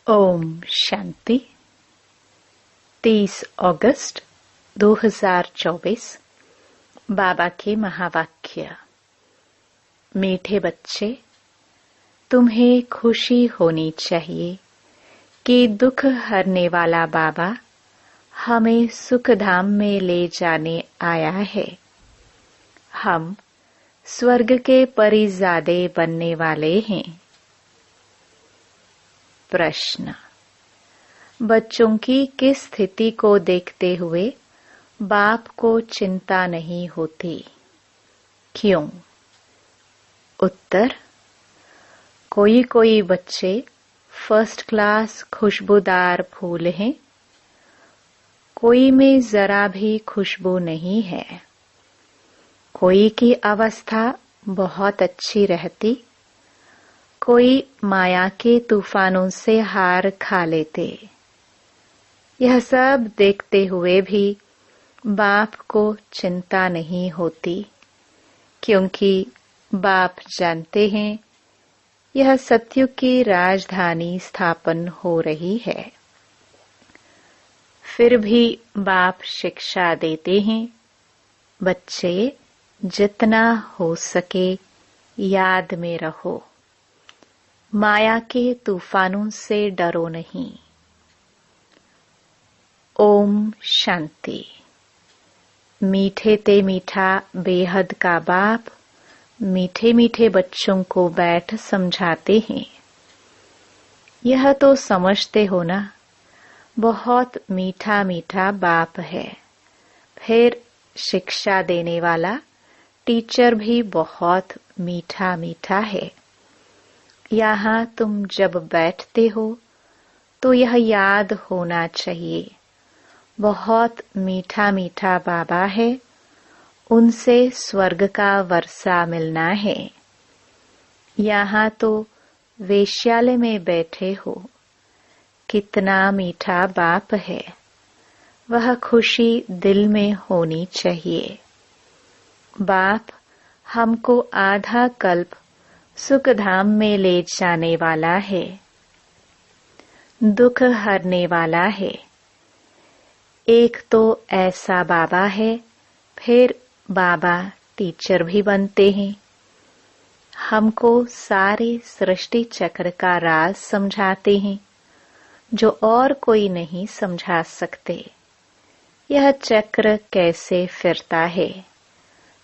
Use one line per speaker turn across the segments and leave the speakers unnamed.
ओम शांति। 30 अगस्त 2024। बाबा के महावाक्य। मीठे बच्चे, तुम्हें खुशी होनी चाहिए कि दुख हरने वाला बाबा हमें सुख धाम में ले जाने आया है। हम स्वर्ग के परिजादे बनने वाले हैं। प्रश्न। बच्चों की किस स्थिति को देखते हुए बाप को चिंता नहीं होती? क्यों? उत्तर। कोई कोई बच्चे फर्स्ट क्लास खुशबूदार फूल हैं, कोई में जरा भी खुशबू नहीं है। कोई की अवस्था बहुत अच्छी रहती, कोई माया के तूफानों से हार खा लेते। यह सब देखते हुए भी बाप को चिंता नहीं होती, क्योंकि बाप जानते हैं यह सत्युग की राजधानी स्थापन हो रही है। फिर भी बाप शिक्षा देते हैं, बच्चे जितना हो सके याद में रहो, माया के तूफानों से डरो नहीं। ओम शांति। मीठे ते मीठा बेहद का बाप मीठे मीठे बच्चों को बैठ समझाते हैं। यह तो समझते हो ना, बहुत मीठा मीठा बाप है। फिर शिक्षा देने वाला टीचर भी बहुत मीठा मीठा है। यहाँ तुम जब बैठते हो तो यह याद होना चाहिए, बहुत मीठा मीठा बाबा है, उनसे स्वर्ग का वर्षा मिलना है। यहाँ तो वेश्यालय में बैठे हो, कितना मीठा बाप है, वह खुशी दिल में होनी चाहिए। बाप हमको आधा कल्प सुख धाम में ले जाने वाला है, दुख हरने वाला है। एक तो ऐसा बाबा है, फिर बाबा टीचर भी बनते हैं। हमको सारे सृष्टि चक्र का राज समझाते हैं, जो और कोई नहीं समझा सकते। यह चक्र कैसे फिरता है,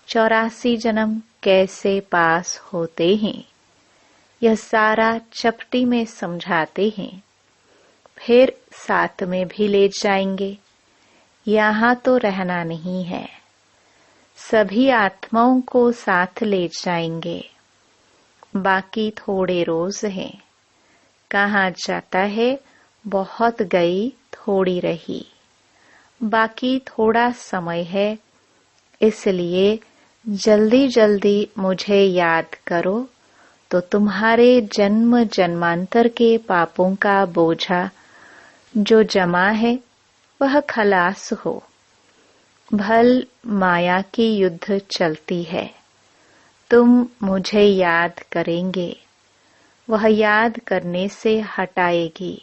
84 जन्म कैसे पास होते हैं, यह सारा चपटी में समझाते हैं। फिर साथ में भी ले जाएंगे। यहाँ तो रहना नहीं है, सभी आत्माओं को साथ ले जाएंगे। बाकी थोड़े रोज हैं, कहाँ जाता है, बहुत गई थोड़ी रही। बाकी थोड़ा समय है, इसलिए जल्दी जल्दी मुझे याद करो तो तुम्हारे जन्म जन्मांतर के पापों का बोझा जो जमा है वह खलास हो। भल माया की युद्ध चलती है, तुम मुझे याद करेंगे, वह याद करने से हटाएगी।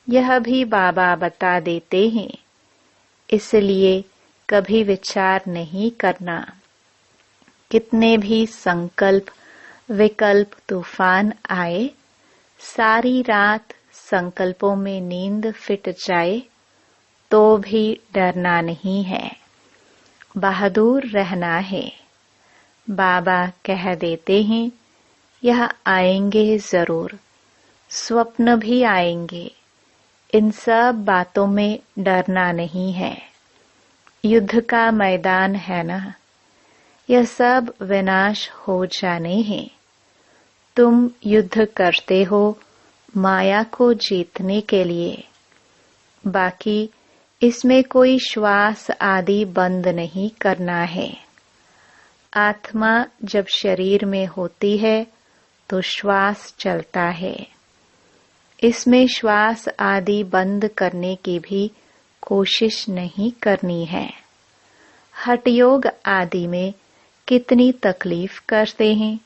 यह भी बाबा बता देते हैं, इसलिए कभी विचार नहीं करना। कितने भी संकल्प विकल्प तूफान आए, सारी रात संकल्पों में नींद फिट जाए तो भी डरना नहीं है, बहादुर रहना है। बाबा कह देते हैं यह आएंगे जरूर, स्वप्न भी आएंगे। इन सब बातों में डरना नहीं है, युद्ध का मैदान है ना, यह सब विनाश हो जाने हैं। तुम युद्ध करते हो माया को जीतने के लिए। बाकी इसमें कोई श्वास आदि बंद नहीं करना है। आत्मा जब शरीर में होती है तो श्वास चलता है, इसमें श्वास आदि बंद करने की भी कोशिश नहीं करनी है। हठ योग आदि में कितनी तकलीफ करते हैं,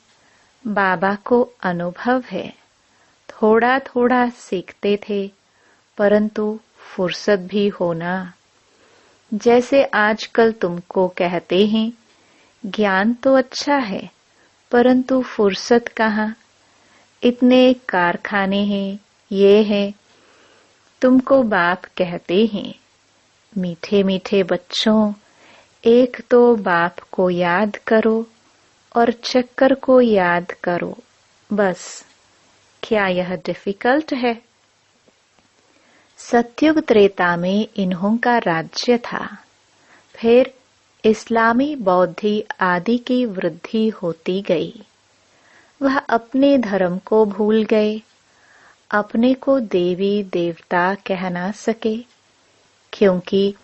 बाबा को अनुभव है। थोड़ा थोड़ा सीखते थे, परंतु फुर्सत भी होना। जैसे आजकल तुमको कहते हैं, ज्ञान तो अच्छा है, परंतु फुर्सत कहाँ। इतने कारखाने हैं, ये है। तुमको बाप कहते हैं, मीठे मीठे बच्चों, एक तो बाप को याद करो और चक्कर को याद करो, बस। क्या यह डिफिकल्ट है? सतयुग त्रेता में इन्हों का राज्य था। फिर इस्लामी बौद्धि आदि की वृद्धि होती गई। वह अपने धर्म को भूल गए, अपने को देवी देवता कह ना सके, क्योंकि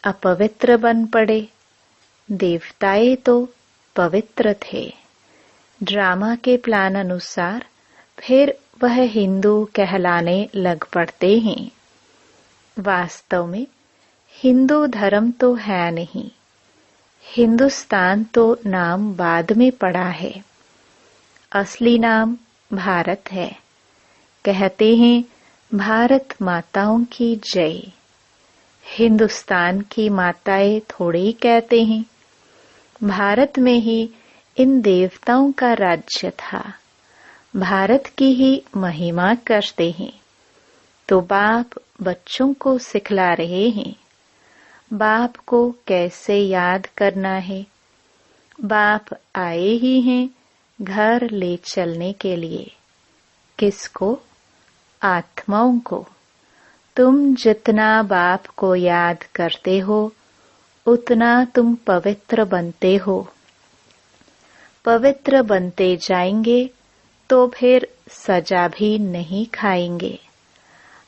अपवित्र बन पड़े। देवताएं तो पवित्र थे। ड्रामा के प्लान अनुसार फिर वह हिंदू कहलाने लग पड़ते हैं। वास्तव में हिंदू धर्म तो है नहीं। हिंदुस्तान तो नाम बाद में पड़ा है। असली नाम भारत है। कहते हैं, भारत माताओं की जय। हिंदुस्तान की माताएं थोड़े ही कहते हैं। भारत में ही इन देवताओं का राज्य था। भारत की ही महिमा करते हैं। तो बाप बच्चों को सिखला रहे हैं, बाप को कैसे याद करना है। बाप आए ही हैं घर ले चलने के लिए। किसको? आत्माओं को। तुम जितना बाप को याद करते हो, उतना तुम पवित्र बनते हो। पवित्र बनते जाएंगे तो फिर सजा भी नहीं खाएंगे।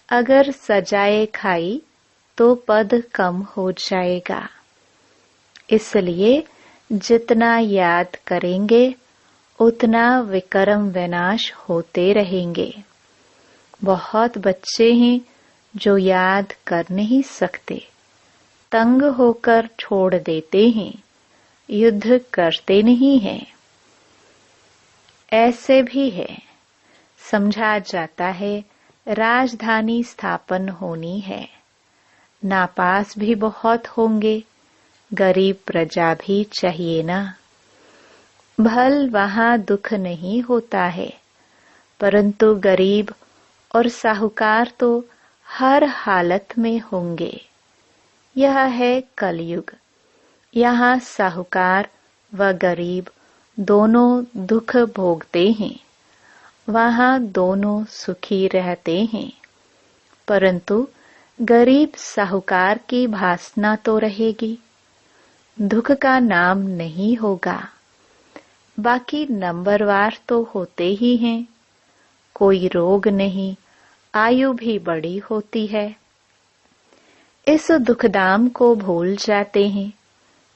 अगर सजाए खाई तो पद कम हो जाएगा। इसलिए जितना याद करेंगे, उतना विकर्म विनाश होते रहेंगे। बहुत बच्चे हैं जो याद कर नहीं सकते, तंग होकर छोड़ देते हैं, युद्ध करते नहीं हैं। ऐसे भी है। समझा जाता है राजधानी स्थापन होनी है। नापास भी बहुत होंगे, गरीब प्रजा भी चाहिए ना। भल वहां दुख नहीं होता है, परंतु गरीब और साहूकार तो हर हालत में होंगे। यह है कलयुग। यहाँ साहूकार व गरीब दोनों दुख भोगते हैं, वहाँ दोनों सुखी रहते हैं। परंतु गरीब साहूकार की भासना तो रहेगी, दुख का नाम नहीं होगा। बाकी नंबरवार तो होते ही हैं। कोई रोग नहीं, आयु भी बड़ी होती है। इस दुखदाम को भूल जाते हैं।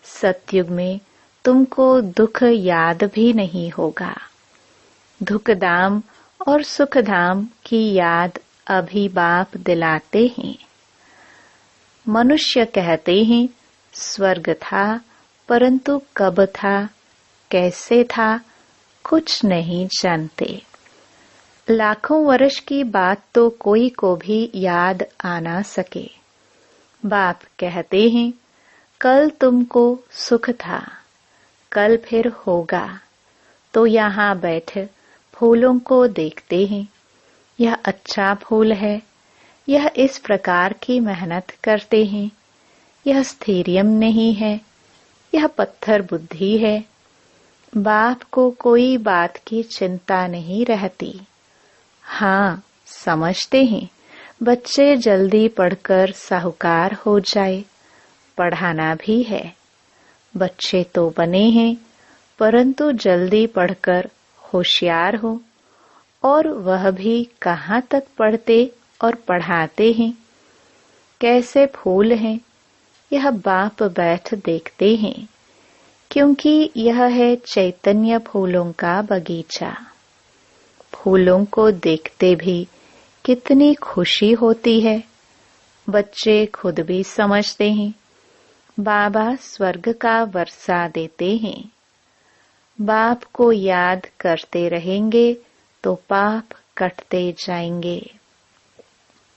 सतयुग में तुमको दुख याद भी नहीं होगा। दुखदाम और सुखधाम की याद अभी बाप दिलाते हैं। मनुष्य कहते हैं स्वर्ग था, परंतु कब था, कैसे था, कुछ नहीं जानते। लाखों वर्ष की बात तो कोई को भी याद आ ना सके। बाप कहते हैं कल तुमको सुख था, कल फिर होगा। तो यहाँ बैठ फूलों को देखते हैं। यह अच्छा फूल है, यह इस प्रकार की मेहनत करते हैं। यह स्थिरियम नहीं है, यह पत्थर बुद्धि है। बाप को कोई बात की चिंता नहीं रहती। हाँ, समझते हैं बच्चे जल्दी पढ़कर साहूकार हो जाए, पढ़ाना भी है। बच्चे तो बने हैं, परंतु जल्दी पढ़कर होशियार हो। और वह भी कहाँ तक पढ़ते और पढ़ाते हैं। कैसे फूल हैं, यह बाप बैठ देखते हैं, क्योंकि यह है चैतन्य फूलों का बगीचा। फूलों को देखते भी कितनी खुशी होती है। बच्चे खुद भी समझते हैं बाबा स्वर्ग का वर्षा देते हैं। बाप को याद करते रहेंगे तो पाप कटते जाएंगे।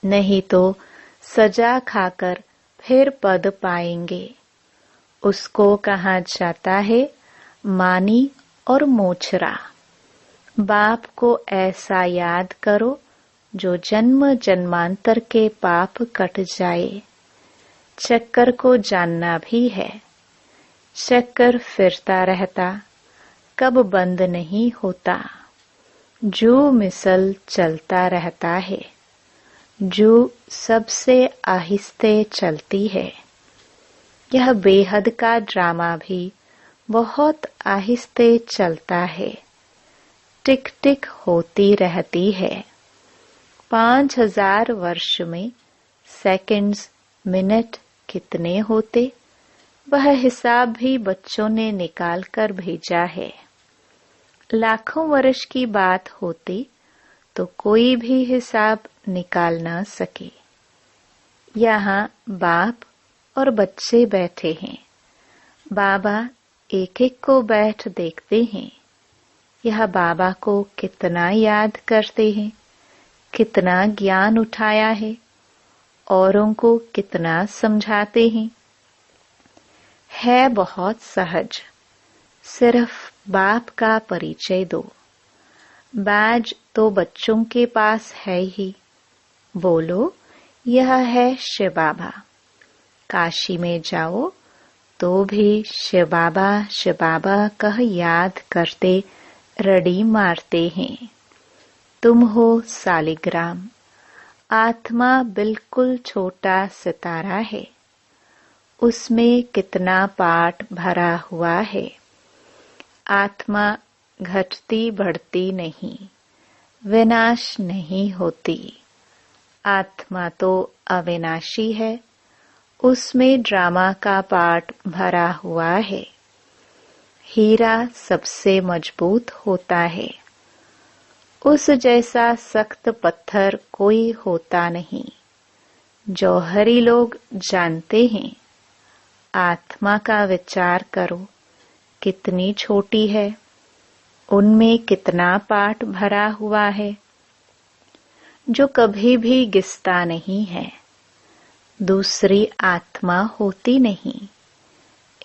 नहीं तो सजा खाकर फिर पद पाएंगे। उसको कहा जाता है मानी और मोचरा। बाप को ऐसा याद करो जो जन्म जन्मांतर के पाप कट जाए। चक्कर को जानना भी है। चक्कर फिरता रहता, कब बंद नहीं होता। जो मिसल चलता रहता है, जो सबसे आहिस्ते चलती है। यह बेहद का ड्रामा भी बहुत आहिस्ते चलता है। टिक टिक होती रहती है। 5000 वर्ष में सेकंड्स, मिनट कितने होते, वह हिसाब भी बच्चों ने निकाल कर भेजा है। लाखों वर्ष की बात होती तो कोई भी हिसाब निकाल न सके। यहाँ बाप और बच्चे बैठे हैं। बाबा एक एक को बैठ देखते हैं। यह बाबा को कितना याद करते हैं, कितना ज्ञान उठाया है, औरों को कितना समझाते हैं। है बहुत सहज। सिर्फ बाप का परिचय दो। बैज तो बच्चों के पास है ही। बोलो यह है शिव बाबा। काशी में जाओ तो भी शिव बाबा कह याद करते रड़ी मारते हैं। तुम हो सालिग्राम। आत्मा बिल्कुल छोटा सितारा है। उसमें कितना पाठ भरा हुआ है। आत्मा घटती बढ़ती नहीं, विनाश नहीं होती। आत्मा तो अविनाशी है। उसमें ड्रामा का पाठ भरा हुआ है। हीरा सबसे मजबूत होता है। उस जैसा सख्त पत्थर कोई होता नहीं। जौहरी लोग जानते हैं। आत्मा का विचार करो, कितनी छोटी है। उनमें कितना पाठ भरा हुआ है, जो कभी भी गिसता नहीं है। दूसरी आत्मा होती नहीं।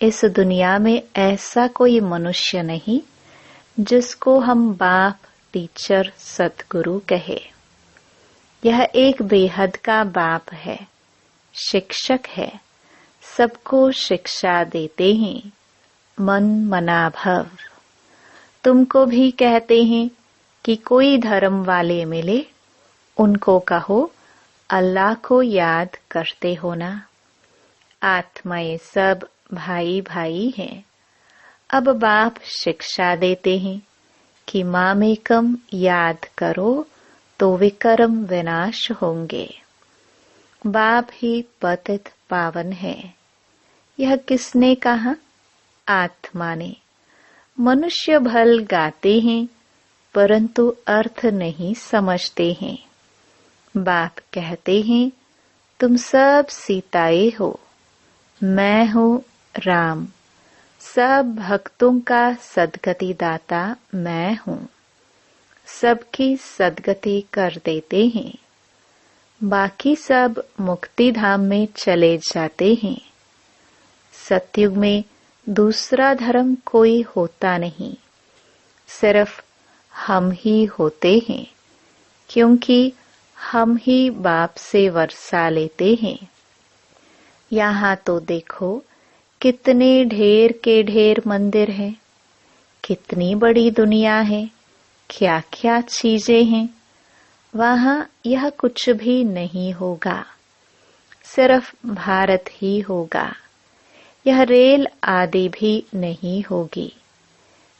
इस दुनिया में ऐसा कोई मनुष्य नहीं जिसको हम बाप, टीचर, सतगुरु कहे। यह एक बेहद का बाप है, शिक्षक है। सबको शिक्षा देते हैं। मन मना भव। तुमको भी कहते हैं कि कोई धर्म वाले मिले, उनको कहो अल्लाह को याद करते हो ना। आत्माएं सब भाई भाई हैं। अब बाप शिक्षा देते हैं कि मामेकम याद करो तो विकर्म विनाश होंगे। बाप ही पतित पावन है। यह किसने कहा? आत्मा ने। मनुष्य भल गाते हैं परंतु अर्थ नहीं समझते हैं। बाप कहते हैं तुम सब सीताएं हो, मैं हूँ राम। सब भक्तों का सदगति दाता मैं हूँ। सबकी सदगति कर देते हैं। बाकी सब मुक्ति धाम में चले जाते हैं। सतयुग में दूसरा धर्म कोई होता नहीं। सिर्फ हम ही होते हैं, क्योंकि हम ही बाप से वर्षा लेते हैं। यहाँ तो देखो कितने ढेर के ढेर मंदिर हैं। कितनी बड़ी दुनिया है, क्या क्या चीजें हैं। वहाँ यह कुछ भी नहीं होगा। सिर्फ भारत ही होगा। यह रेल आदि भी नहीं होगी।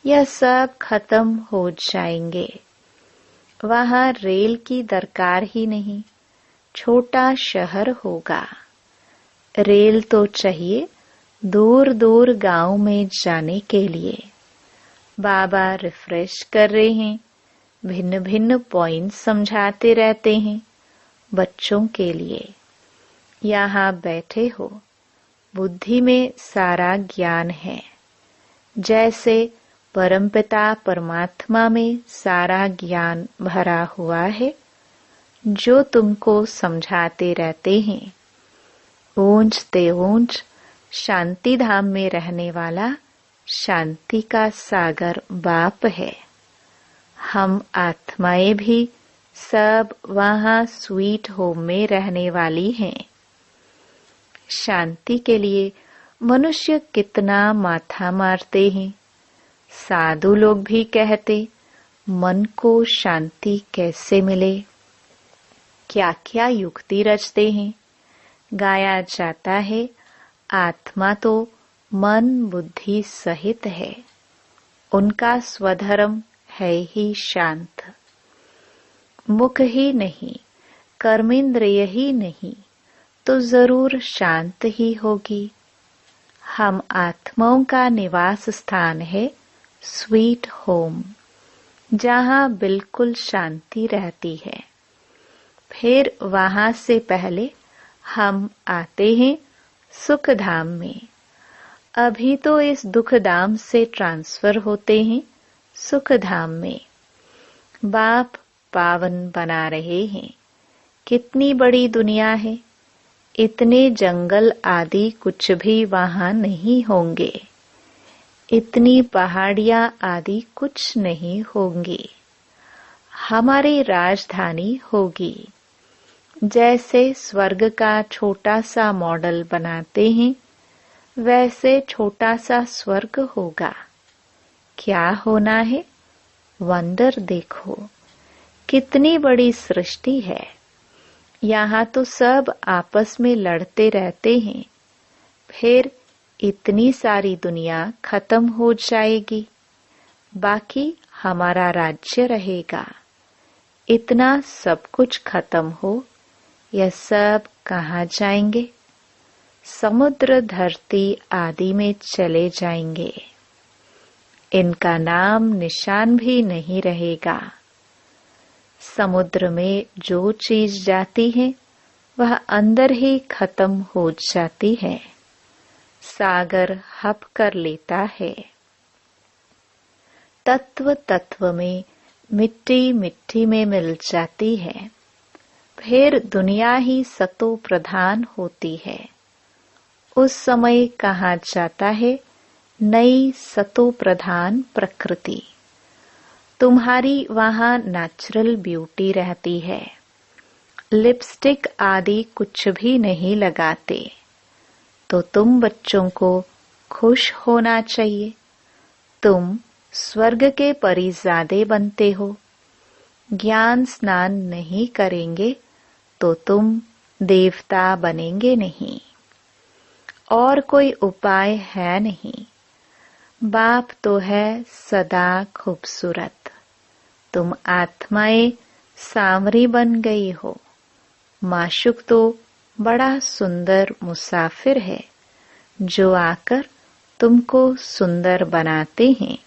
यह सब खत्म हो जाएंगे। वहाँ रेल की दरकार ही नहीं। छोटा शहर होगा। रेल तो चाहिए दूर दूर गांव में जाने के लिए। बाबा रिफ्रेश कर रहे हैं। भिन्न भिन्न पॉइंट समझाते रहते हैं बच्चों के लिए। यहाँ बैठे हो, बुद्धि में सारा ज्ञान है। जैसे परमपिता परमात्मा में सारा ज्ञान भरा हुआ है, जो तुमको समझाते रहते हैं। ऊंच ते ऊंच शांति धाम में रहने वाला शांति का सागर बाप है। हम आत्माएं भी सब वहाँ स्वीट होम में रहने वाली हैं। शांति के लिए मनुष्य कितना माथा मारते हैं। साधु लोग भी कहते, मन को शांति कैसे मिले, क्या क्या युक्ति रचते हैं। गाया जाता है, आत्मा तो मन बुद्धि सहित है, उनका स्वधर्म है ही शांत। मुख ही नहीं, कर्मेंद्रिय ही नहीं, तो जरूर शांत ही होगी। हम आत्माओं का निवास स्थान है स्वीट होम, जहाँ बिल्कुल शांति रहती है। फिर वहाँ से पहले हम आते हैं सुख धाम में। अभी तो इस दुख धाम से ट्रांसफर होते हैं सुख धाम में। बाप पावन बना रहे हैं। कितनी बड़ी दुनिया है, इतने जंगल आदि कुछ भी वहाँ नहीं होंगे, इतनी पहाड़ियाँ आदि कुछ नहीं होंगी। हमारी राजधानी होगी। जैसे स्वर्ग का छोटा सा मॉडल बनाते हैं, वैसे छोटा सा स्वर्ग होगा। क्या होना है? वंडर देखो, कितनी बड़ी सृष्टि है। यहाँ तो सब आपस में लड़ते रहते हैं। फिर इतनी सारी दुनिया खत्म हो जाएगी, बाकी हमारा राज्य रहेगा। इतना सब कुछ खत्म हो, यह सब कहाँ जाएंगे? समुद्र धरती आदि में चले जाएंगे। इनका नाम निशान भी नहीं रहेगा। समुद्र में जो चीज जाती है, वह अंदर ही खत्म हो जाती है। सागर हप कर लेता है। तत्व तत्व में मिट्टी मिट्टी में मिल जाती है। फिर दुनिया ही सतो प्रधान होती है। उस समय कहा जाता है नई सतो प्रधान प्रकृति। तुम्हारी वहाँ नेचुरल ब्यूटी रहती है। लिपस्टिक आदि कुछ भी नहीं लगाते, तो तुम बच्चों को खुश होना चाहिए। तुम स्वर्ग के परिजादे बनते हो। ज्ञान स्नान नहीं करेंगे तो तुम देवता बनेंगे नहीं। और कोई उपाय है नहीं। बाप तो है सदा खूबसूरत। तुम आत्माएं सांवरी बन गई हो। माशुक तो बड़ा सुंदर मुसाफिर है, जो आकर तुमको सुंदर बनाते हैं।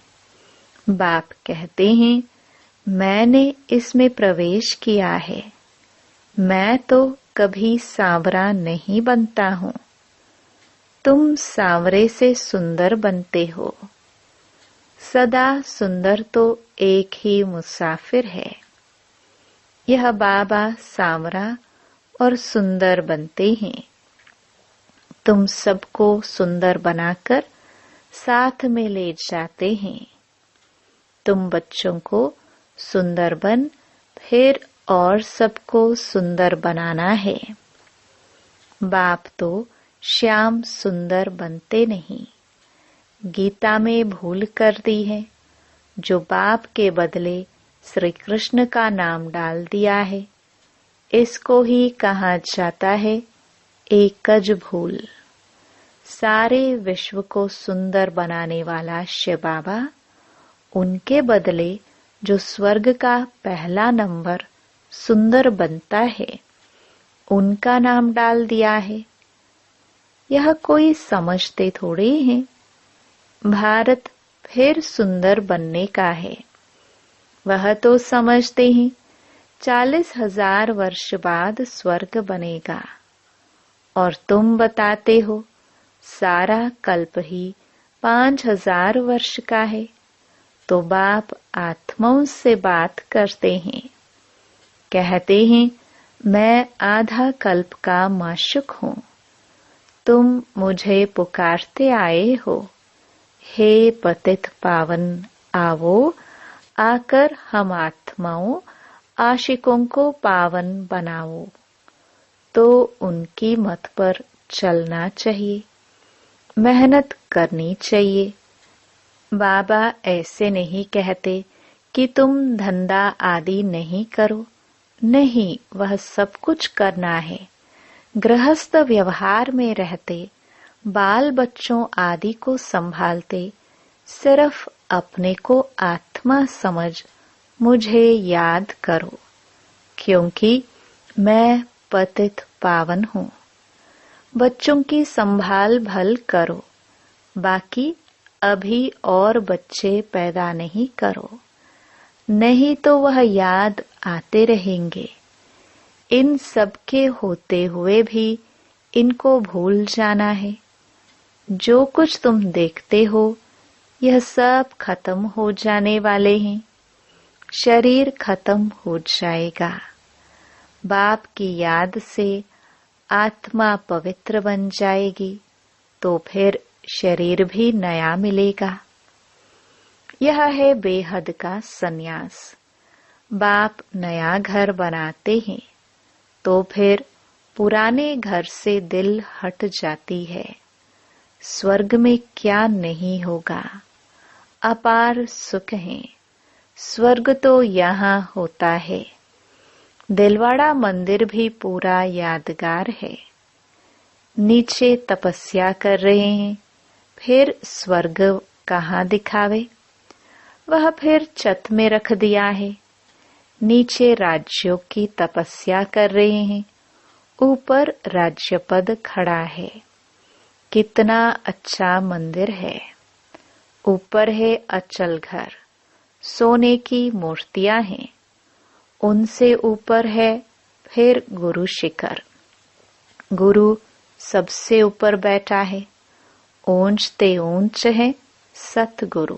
बाप कहते हैं, मैंने इसमें प्रवेश किया है। मैं तो कभी सांवरा नहीं बनता हूँ। तुम सांवरे से सुंदर बनते हो। सदा सुंदर तो एक ही मुसाफिर है। यह बाबा सांवरा और सुंदर बनते हैं। तुम सबको सुंदर बनाकर साथ में ले जाते हैं। तुम बच्चों को सुंदर बन फिर और सबको सुंदर बनाना है। बाप तो श्याम सुंदर बनते नहीं। गीता में भूल कर दी है। जो बाप के बदले श्री कृष्ण का नाम डाल दिया है, इसको ही कहा जाता है एकज भूल। सारे विश्व को सुंदर बनाने वाला शिव बाबा, उनके बदले जो स्वर्ग का पहला नंबर सुंदर बनता है, उनका नाम डाल दिया है। यह कोई समझते थोड़े हैं। भारत फिर सुंदर बनने का है। वह तो समझते हैं 40,000 वर्ष बाद स्वर्ग बनेगा, और तुम बताते हो सारा कल्प ही 5,000 वर्ष का है। तो बाप आत्माओं से बात करते हैं। कहते हैं, मैं आधा कल्प का माशुक हूँ, तुम मुझे पुकारते आए हो। हे पतित पावन, आओ, आकर हम आत्माओं आशिकों को पावन बनाओ। तो उनकी मत पर चलना चाहिए, मेहनत करनी चाहिए। बाबा ऐसे नहीं कहते कि तुम धंधा आदि नहीं करो, नहीं, वह सब कुछ करना है। गृहस्थ व्यवहार में रहते, बाल बच्चों आदि को संभालते, सिर्फ अपने को आत्मा समझ मुझे याद करो, क्योंकि मैं पतित पावन हूँ। बच्चों की संभाल भल करो, बाकी अभी और बच्चे पैदा नहीं करो, नहीं तो वह याद आते रहेंगे। इन सब के होते हुए भी इनको भूल जाना है। जो कुछ तुम देखते हो, यह सब खत्म हो जाने वाले हैं। शरीर खत्म हो जाएगा। बाप की याद से आत्मा पवित्र बन जाएगी, तो फिर शरीर भी नया मिलेगा। यह है बेहद का सन्यास। बाप नया घर बनाते हैं, तो फिर पुराने घर से दिल हट जाती है। स्वर्ग में क्या नहीं होगा, अपार सुख है। स्वर्ग तो यहाँ होता है। दिलवाड़ा मंदिर भी पूरा यादगार है। नीचे तपस्या कर रहे हैं, फिर स्वर्ग कहाँ दिखावे। वह फिर छत में रख दिया है। नीचे राज्यों की तपस्या कर रहे हैं, ऊपर राज्य पद खड़ा है। कितना अच्छा मंदिर है। ऊपर है अचल घर, सोने की मूर्तियां हैं। उनसे ऊपर है फिर गुरु शिखर। गुरु सबसे ऊपर बैठा है। ऊंचते ऊंच है सतगुरु।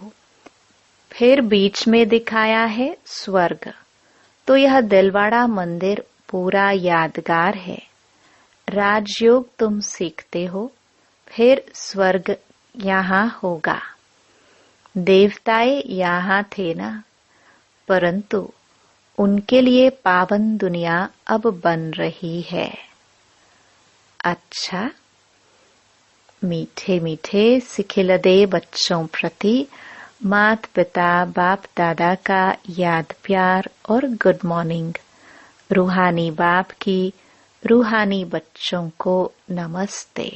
फिर बीच में दिखाया है स्वर्ग। तो यह दिलवाड़ा मंदिर पूरा यादगार है। राजयोग तुम सीखते हो, फिर स्वर्ग यहाँ होगा। देवताएं यहाँ थे ना, परंतु उनके लिए पावन दुनिया अब बन रही है। अच्छा, मीठे मीठे सिखिलदे बच्चों प्रति मात पिता बाप दादा का याद प्यार और गुड मॉर्निंग। रूहानी बाप की रूहानी बच्चों को नमस्ते।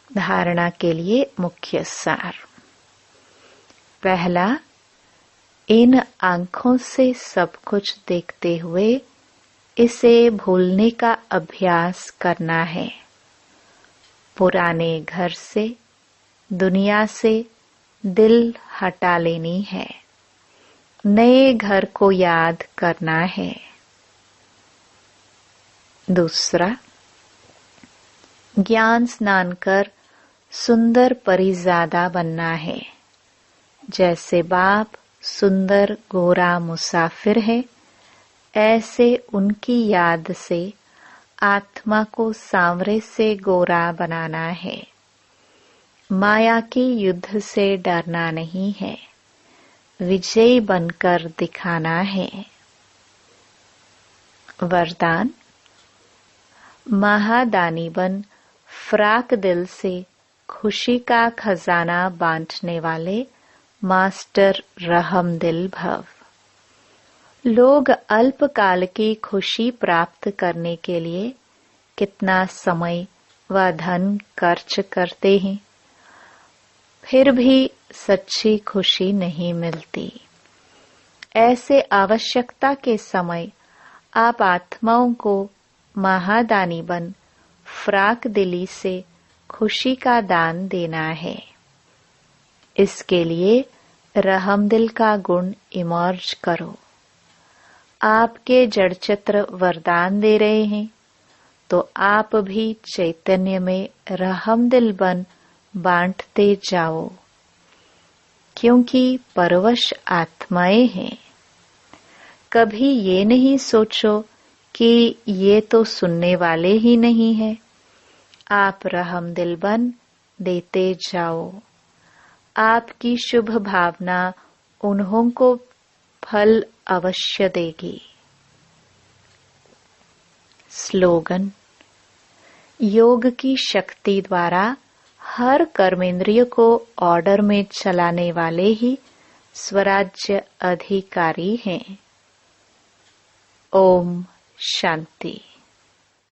धारणा के लिए मुख्य सार। पहला, इन आंखों से सब कुछ देखते हुए इसे भूलने का अभ्यास करना है। पुराने घर से, दुनिया से दिल हटा लेनी है। नए घर को याद करना है। दूसरा, ज्ञान स्नान कर सुंदर परिजादा बनना है। जैसे बाप सुंदर गोरा मुसाफिर है, ऐसे उनकी याद से आत्मा को सांवरे से गोरा बनाना है। माया के युद्ध से डरना नहीं है, विजयी बनकर दिखाना है। वरदान, महादानी बन फ्राक दिल से खुशी का खजाना बांटने वाले मास्टर रहम दिल भव। लोग अल्पकाल की खुशी प्राप्त करने के लिए कितना समय व धन खर्च करते हैं, फिर भी सच्ची खुशी नहीं मिलती। ऐसे आवश्यकता के समय आप आत्माओं को महादानी बन फ्राक दिली से खुशी का दान देना है। इसके लिए रहम दिल का गुण इमर्ज करो। आपके जड़ चित्र वरदान दे रहे हैं, तो आप भी चैतन्य में रहम दिल बन बांटते जाओ। क्योंकि परवश आत्माएं हैं। कभी ये नहीं सोचो कि ये तो सुनने वाले ही नहीं है। आप रहम दिल बन देते जाओ। आपकी शुभ भावना उन्हों को फल अवश्य देगी। स्लोगन: योग की शक्ति द्वारा हर कर्मेंद्रिय को ऑर्डर में चलाने वाले ही स्वराज्य अधिकारी हैं। ओम शांति।